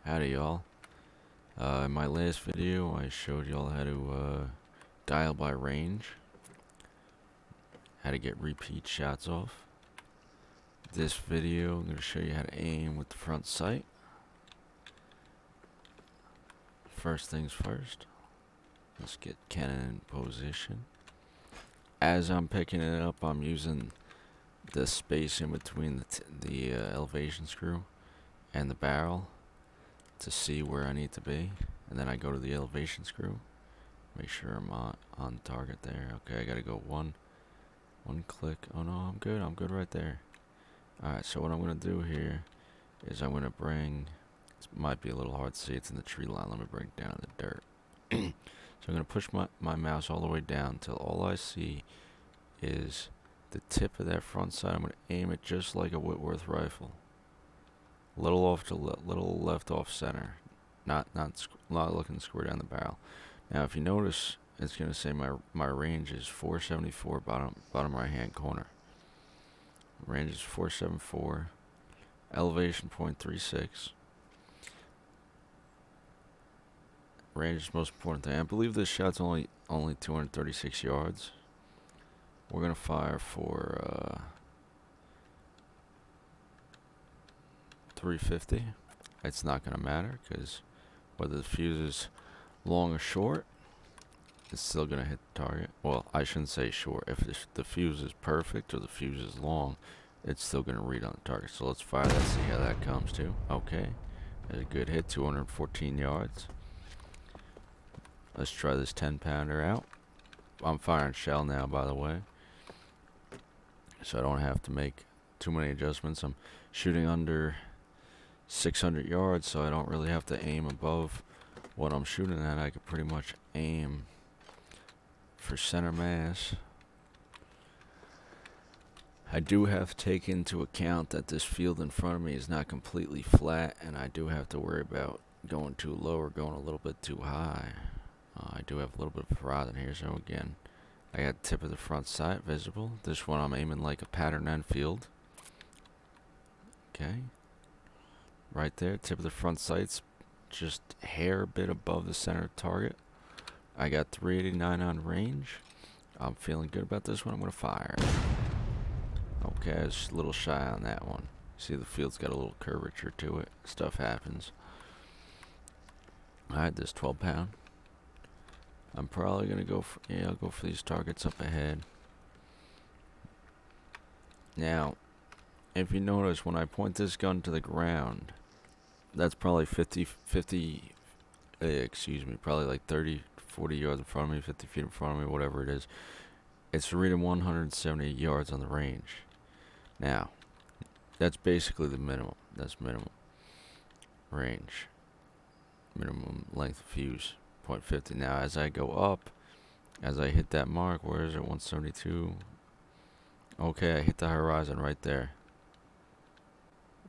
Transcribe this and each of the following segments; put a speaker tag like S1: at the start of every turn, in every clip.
S1: Howdy y'all. In my last video I showed y'all how to dial by range, how to get repeat shots off. This video I'm going to show you how to aim with the front sight. First things first, let's get cannon in position. As I'm picking it up, I'm using the space in between the elevation screw and the barrel to see where I need to be, and then I go to the elevation screw, make sure I'm on target there. Okay, I gotta go one click. Oh no, I'm good right there. Alright, so what I'm gonna do here is I'm gonna bring, it might be a little hard to see, it's in the tree line, let me bring it down to the dirt. So I'm gonna push my mouse all the way down until all I see is the tip of that front sight. I'm gonna aim it just like a Whitworth rifle. Little off to little left off center, not looking square down the barrel. Now, if you notice, it's gonna say my range is 474, bottom right hand corner. Range is 474, elevation 0.36. Range is most important thing. I believe this shot's only 236 yards. We're gonna fire for 350. It's not gonna matter because whether the fuse is long or short, it's still gonna hit the target. Well, I shouldn't say short. If the fuse is perfect or the fuse is long, it's still gonna read on the target. So let's fire that, see how that comes too. Okay, that's a good hit, 214 yards. Let's try this 10-pounder out. I'm firing shell now, by the way, so I don't have to make too many adjustments. I'm shooting under 600 yards, so I don't really have to aim above what I'm shooting at. I could pretty much aim for center mass. I do have to take into account that this field in front of me is not completely flat, and I do have to worry about going too low or going a little bit too high. I do have a little bit of horizon here, so again, I got the tip of the front sight visible. This one I'm aiming like a pattern end field. Okay, right there, tip of the front sight's just a hair bit above the center target. I got 389 on range. I'm feeling good about this one. I'm gonna fire. Okay, I was a little shy on that one. See, the field's got a little curvature to it. Stuff happens. Alright, this 12-pound. I'm probably gonna go for, I'll go for these targets up ahead. Now, if you notice, when I point this gun to the ground, that's probably probably like 30, 40 yards in front of me, 50 feet in front of me, whatever it is. It's reading 170 yards on the range. Now, that's basically the minimum. That's minimum range. Minimum length of fuse, 0.50. Now, as I go up, as I hit that mark, where is it, 172? Okay, I hit the horizon right there.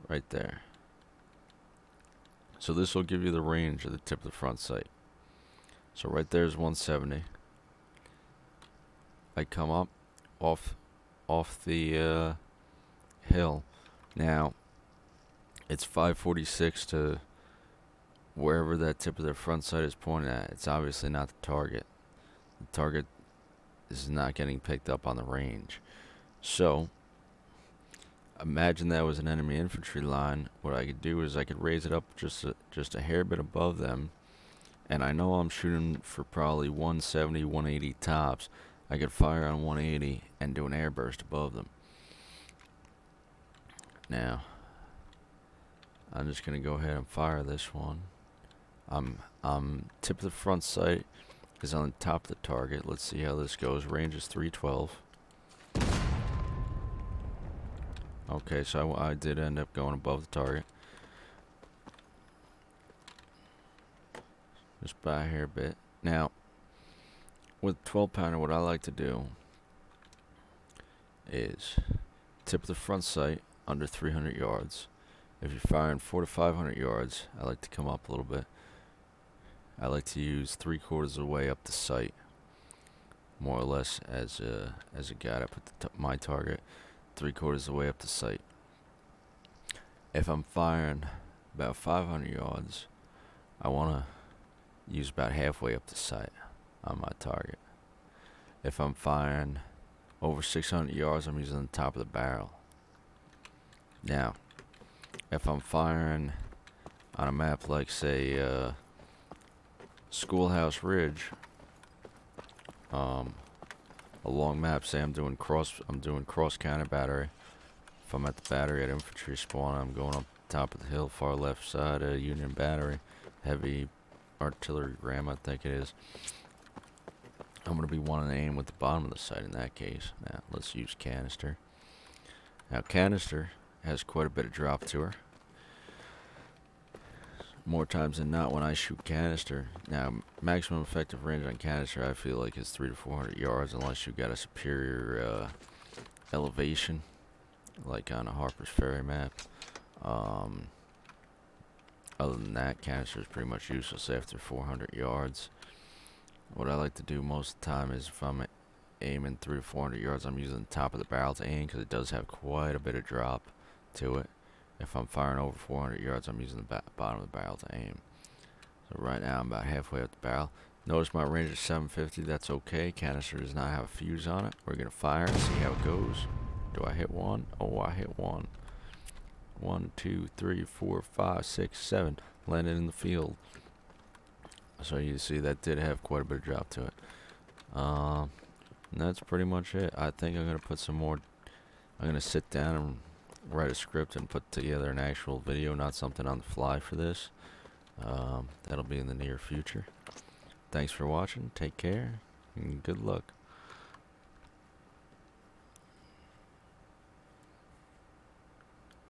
S1: Right there. So this will give you the range of the tip of the front sight. So right there is 170. I come up off the hill. Now it's 546 to wherever that tip of the front sight is pointing at. It's obviously not the target. The target is not getting picked up on the range. So imagine that was an enemy infantry line. What I could do is I could raise it up just a hair bit above them, and I know I'm shooting for probably 170, 180 tops. I could fire on 180 and do an airburst above them. Now, I'm just gonna go ahead and fire this one. Tip of the front sight is on the top of the target. Let's see how this goes. Range is 312. Okay, so I did end up going above the target. Just by a hair bit. Now, with 12-pounder, what I like to do is tip of the front sight under 300 yards. If you're firing 400 to 500 yards, I like to come up a little bit. I like to use 3/4 of the way up the sight, more or less as a guide. I put my target 3/4 of the way up the sight. If I'm firing about 500 yards, I want to use about halfway up the sight on my target. If I'm firing over 600 yards, I'm using the top of the barrel. Now, if I'm firing on a map like, say, Schoolhouse Ridge, a long map, say I'm doing cross counter battery. If I'm at the battery at infantry spawn, I'm going up top of the hill, far left side of Union Battery, heavy artillery ram, I think it is. I'm going to be wanting to aim with the bottom of the sight in that case. Now, let's use Canister. Now, Canister has quite a bit of drop to her. More times than not when I shoot Canister. Now, maximum effective range on Canister I feel like is 300 to 400 yards unless you've got a superior elevation, like on a Harper's Ferry map. Other than that, Canister is pretty much useless after 400 yards. What I like to do most of the time is if I'm aiming 300 to 400 yards, I'm using the top of the barrel to aim because it does have quite a bit of drop to it. If I'm firing over 400 yards, I'm using the bottom of the barrel to aim. So right now I'm about halfway up the barrel. Notice my range is 750. That's okay. Canister does not have a fuse on it. We're going to fire and see how it goes. Do I hit one? Oh, I hit one. 1, 2, 3, 4, 5, 6, 7. Landed in the field. So you see that did have quite a bit of drop to it. And that's pretty much it. I think I'm going to put some more. I'm going to sit down and write a script and put together an actual video, not something on the fly for this. That'll be in the near future. Thanks for watching. Take care and good luck.